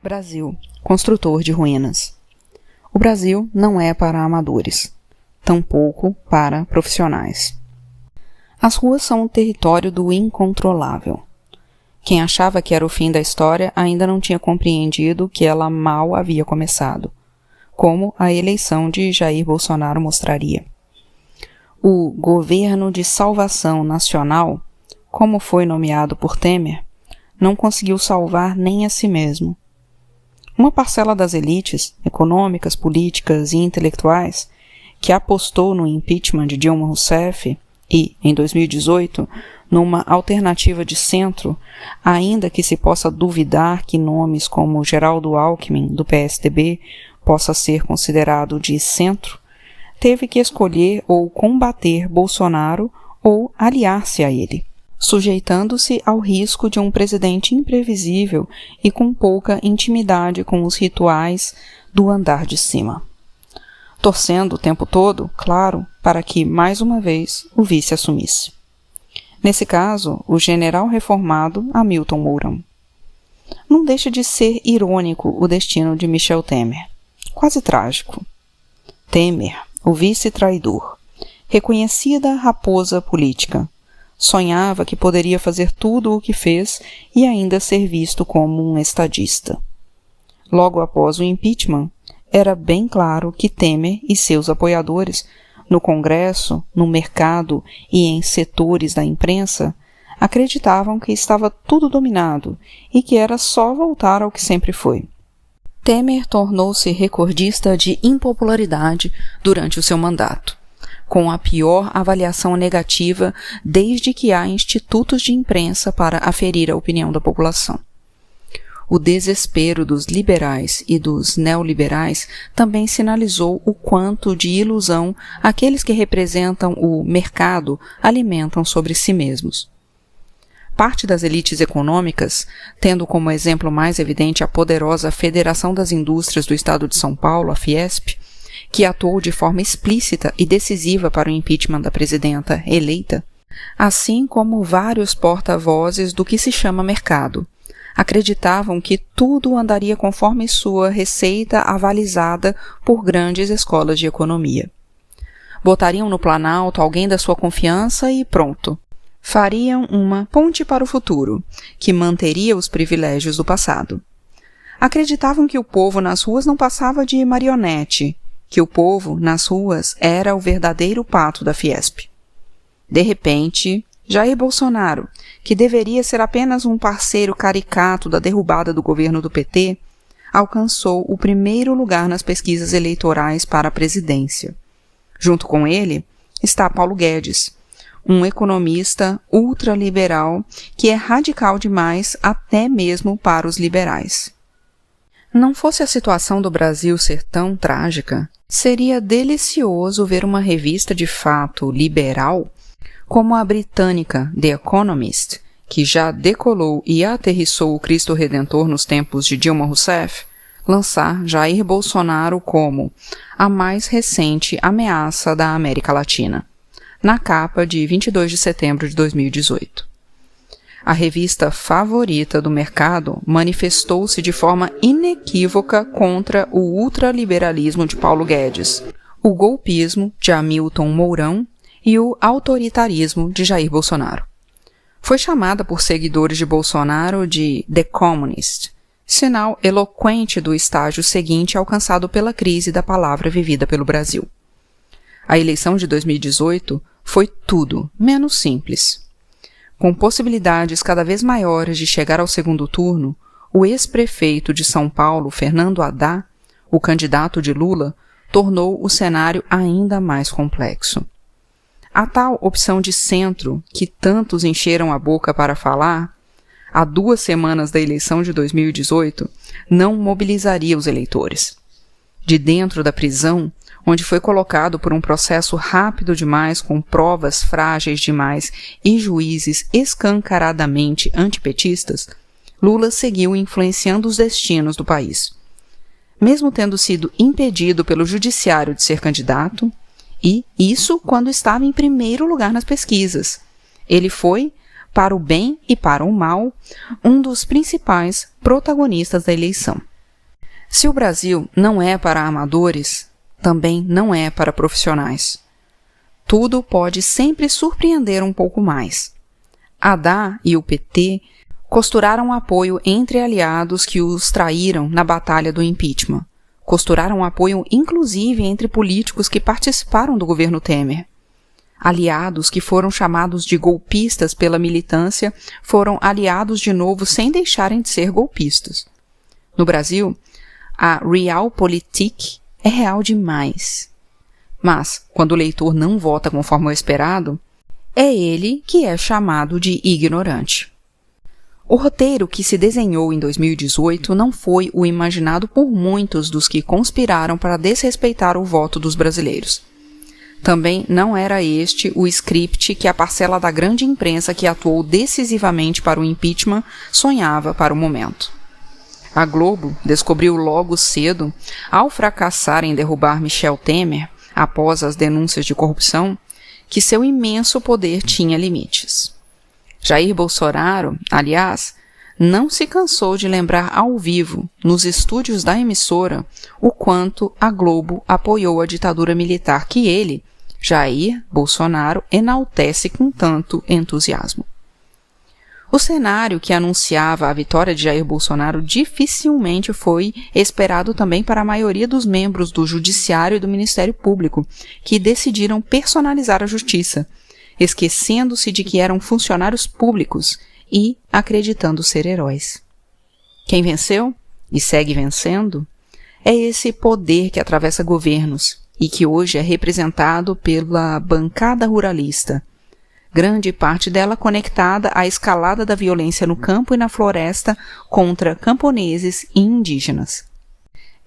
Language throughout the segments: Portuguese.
Brasil, construtor de ruínas. O Brasil não é para amadores, tampouco para profissionais. As ruas são um território do incontrolável. Quem achava que era o fim da história ainda não tinha compreendido que ela mal havia começado, como a eleição de Jair Bolsonaro mostraria. O Governo de Salvação Nacional, como foi nomeado por Temer, não conseguiu salvar nem a si mesmo. Uma parcela das elites, econômicas, políticas e intelectuais, que apostou no impeachment de Dilma Rousseff e, em 2018, numa alternativa de centro, ainda que se possa duvidar que nomes como Geraldo Alckmin, do PSDB, possa ser considerado de centro, teve que escolher ou combater Bolsonaro ou aliar-se a ele, sujeitando-se ao risco de um presidente imprevisível e com pouca intimidade com os rituais do andar de cima. Torcendo o tempo todo, claro, para que, mais uma vez, o vice assumisse. Nesse caso, o general reformado Hamilton Mourão. Não deixa de ser irônico o destino de Michel Temer. Quase trágico. Temer, o vice-traidor, reconhecida raposa política, sonhava que poderia fazer tudo o que fez e ainda ser visto como um estadista. Logo após o impeachment, era bem claro que Temer e seus apoiadores, no Congresso, no mercado e em setores da imprensa, acreditavam que estava tudo dominado e que era só voltar ao que sempre foi. Temer tornou-se recordista de impopularidade durante o seu mandato, com a pior avaliação negativa desde que há institutos de imprensa para aferir a opinião da população. O desespero dos liberais e dos neoliberais também sinalizou o quanto de ilusão aqueles que representam o mercado alimentam sobre si mesmos. Parte das elites econômicas, tendo como exemplo mais evidente a poderosa Federação das Indústrias do Estado de São Paulo, a Fiesp, que atuou de forma explícita e decisiva para o impeachment da presidenta eleita, assim como vários porta-vozes do que se chama mercado, acreditavam que tudo andaria conforme sua receita avalizada por grandes escolas de economia. Botariam no Planalto alguém da sua confiança e pronto. Fariam uma ponte para o futuro, que manteria os privilégios do passado. Acreditavam que o povo nas ruas não passava de marionete, que o povo nas ruas era o verdadeiro pato da Fiesp. De repente, Jair Bolsonaro, que deveria ser apenas um parceiro caricato da derrubada do governo do PT, alcançou o primeiro lugar nas pesquisas eleitorais para a presidência. Junto com ele está Paulo Guedes, um economista ultraliberal que é radical demais até mesmo para os liberais. Não fosse a situação do Brasil ser tão trágica, seria delicioso ver uma revista de fato liberal como a britânica The Economist, que já decolou e aterrissou o Cristo Redentor nos tempos de Dilma Rousseff, lançar Jair Bolsonaro como a mais recente ameaça da América Latina, na capa de 22 de setembro de 2018. A revista favorita do mercado manifestou-se de forma inequívoca contra o ultraliberalismo de Paulo Guedes, o golpismo de Hamilton Mourão e o autoritarismo de Jair Bolsonaro. Foi chamada por seguidores de Bolsonaro de The Communist, sinal eloquente do estágio seguinte alcançado pela crise da palavra vivida pelo Brasil. A eleição de 2018 foi tudo menos simples. Com possibilidades cada vez maiores de chegar ao segundo turno, o ex-prefeito de São Paulo, Fernando Haddad, o candidato de Lula, tornou o cenário ainda mais complexo. A tal opção de centro, que tantos encheram a boca para falar, há 2 semanas da eleição de 2018, não mobilizaria os eleitores. De dentro da prisão, onde foi colocado por um processo rápido demais, com provas frágeis demais e juízes escancaradamente antipetistas, Lula seguiu influenciando os destinos do país. Mesmo tendo sido impedido pelo judiciário de ser candidato, e isso quando estava em primeiro lugar nas pesquisas, ele foi, para o bem e para o mal, um dos principais protagonistas da eleição. Se o Brasil não é para amadores, também não é para profissionais. Tudo pode sempre surpreender um pouco mais. Haddad e o PT costuraram apoio entre aliados que os traíram na batalha do impeachment. Costuraram apoio inclusive entre políticos que participaram do governo Temer. Aliados que foram chamados de golpistas pela militância foram aliados de novo sem deixarem de ser golpistas. No Brasil, a realpolitik é real demais. Mas, quando o leitor não vota conforme o esperado, é ele que é chamado de ignorante. O roteiro que se desenhou em 2018 não foi o imaginado por muitos dos que conspiraram para desrespeitar o voto dos brasileiros. Também não era este o script que a parcela da grande imprensa que atuou decisivamente para o impeachment sonhava para o momento. A Globo descobriu logo cedo, ao fracassar em derrubar Michel Temer, após as denúncias de corrupção, que seu imenso poder tinha limites. Jair Bolsonaro, aliás, não se cansou de lembrar ao vivo, nos estúdios da emissora, o quanto a Globo apoiou a ditadura militar que ele, Jair Bolsonaro, enaltece com tanto entusiasmo. O cenário que anunciava a vitória de Jair Bolsonaro dificilmente foi esperado também para a maioria dos membros do Judiciário e do Ministério Público, que decidiram personalizar a justiça, esquecendo-se de que eram funcionários públicos e acreditando ser heróis. Quem venceu, e segue vencendo, é esse poder que atravessa governos e que hoje é representado pela bancada ruralista, grande parte dela conectada à escalada da violência no campo e na floresta contra camponeses e indígenas.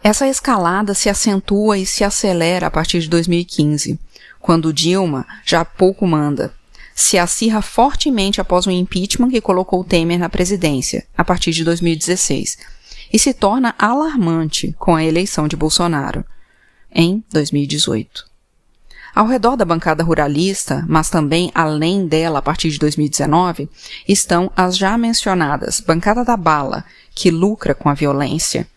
Essa escalada se acentua e se acelera a partir de 2015, quando Dilma já pouco manda, se acirra fortemente após o impeachment que colocou Temer na presidência, a partir de 2016, e se torna alarmante com a eleição de Bolsonaro, em 2018. Ao redor da bancada ruralista, mas também além dela a partir de 2019, estão as já mencionadas bancada da bala, que lucra com a violência,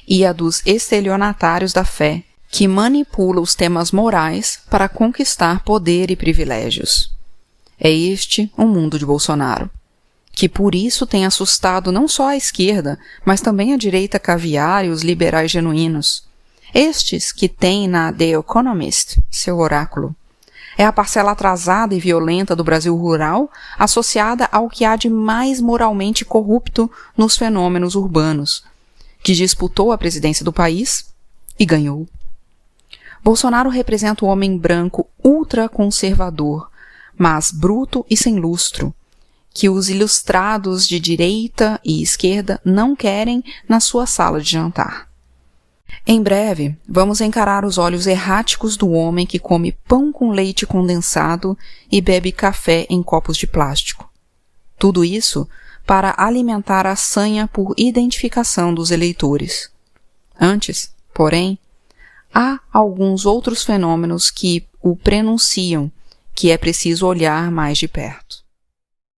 e a dos estelionatários da fé, que manipula os temas morais para conquistar poder e privilégios. É este o mundo de Bolsonaro, que por isso tem assustado não só a esquerda, mas também a direita caviar e os liberais genuínos. Estes que têm na The Economist seu oráculo. É a parcela atrasada e violenta do Brasil rural associada ao que há de mais moralmente corrupto nos fenômenos urbanos, que disputou a presidência do país e ganhou. Bolsonaro representa o homem branco ultraconservador, mas bruto e sem lustro, que os ilustrados de direita e esquerda não querem na sua sala de jantar. Em breve, vamos encarar os olhos erráticos do homem que come pão com leite condensado e bebe café em copos de plástico. Tudo isso para alimentar a sanha por identificação dos eleitores. Antes, porém, há alguns outros fenômenos que o prenunciam, que é preciso olhar mais de perto.